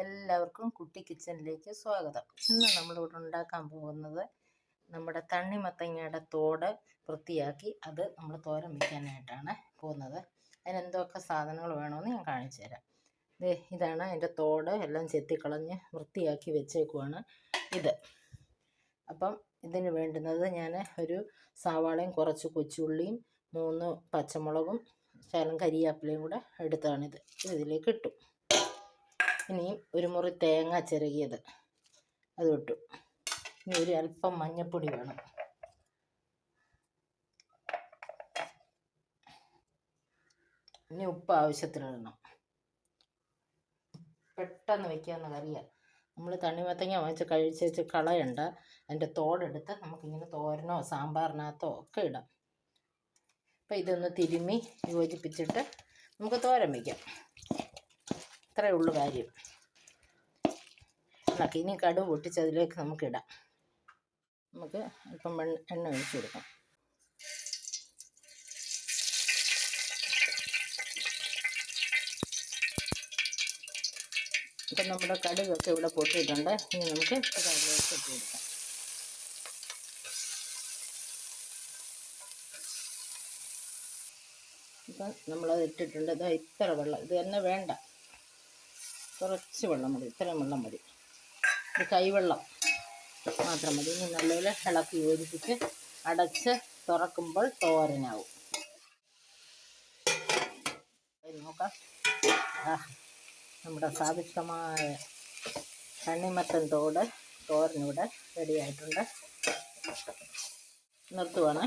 എല്ലാവർക്കും കുട്ടി കിച്ചണിലേക്ക് സ്വാഗതം. ഇന്ന് നമ്മളിവിടെ ഉണ്ടാക്കാൻ പോകുന്നത് നമ്മുടെ തണ്ണിമത്തങ്ങയുടെ തോട് വൃത്തിയാക്കി അത് നമ്മൾ തോരൻ വയ്ക്കാനായിട്ടാണ് പോകുന്നത്. അതിനെന്തൊക്കെ സാധനങ്ങൾ വേണമെന്ന് ഞാൻ കാണിച്ചു തരാം. ഇതാണ് അതിൻ്റെ തോട്, എല്ലാം ചെത്തിക്കളഞ്ഞ് വൃത്തിയാക്കി വെച്ചേക്കുവാണ് ഇത്. അപ്പം ഇതിന് വേണ്ടുന്നത് ഞാൻ ഒരു സവാളയും കുറച്ച് കൊച്ചുള്ളിയും 3 പച്ചമുളകും ശകലം കരിയാപ്പിലയും കൂടെ എടുത്താണിത്. ഇതിലേക്ക് ഇട്ടു. ഇനിയും ഒരു മുറി തേങ്ങ ചിരകിയത് അത് ഇട്ടു. ഇനി ഒരു അല്പം മഞ്ഞൾപ്പൊടി വേണം. ഇനി ഉപ്പ് ആവശ്യത്തിന് ഇടണം. പെട്ടെന്ന് വയ്ക്കാവുന്ന കറിയാണ്. നമ്മൾ തണ്ണിമത്തങ്ങ വാങ്ങിച്ച് കഴിച്ച് കളയണ്ട. അതിൻ്റെ തോടെടുത്ത് നമുക്കിങ്ങനെ തോരനോ സാമ്പാറിനകത്തോ ഒക്കെ ഇടാം. അപ്പം ഇതൊന്ന് തിരുമ്മി യോജിപ്പിച്ചിട്ട് നമുക്ക് തോരൻ വയ്ക്കാം. ഇത്രയേ ഉള്ളൂ കാര്യം. ഇനി കടുക് പൊട്ടിച്ച് അതിലേക്ക് നമുക്കിടാം. നമുക്ക് അല്പം എണ്ണ ഒഴിച്ച് കൊടുക്കാം. ഇപ്പം നമ്മുടെ കടുകൊക്കെ ഇവിടെ പൊട്ടിയിട്ടുണ്ട്. ഇനി നമുക്ക് അതിലേക്ക് ഇട്ട് കൊടുക്കാം. ഇപ്പം നമ്മളത് ഇട്ടിട്ടുണ്ട്. ഇതാ ഇത്ര വെള്ളം, ഇത് തന്നെ വേണ്ട, കുറച്ച് വെള്ളം മതി. ഇത്രയും വെള്ളം മതി. ഇത് കൈവെള്ളം മാത്രം മതി. ഇനി നല്ലപോലെ ഇളക്കി യോജിപ്പിച്ച് അടച്ച് തുറക്കുമ്പോൾ തോരനാവും. നോക്കാം. നമ്മുടെ സ്വാദിഷ്ടമായ തണ്ണിമത്തൻ തോരനിവിടെ റെഡി ആയിട്ടുണ്ട്. നിർത്തുവാണ്.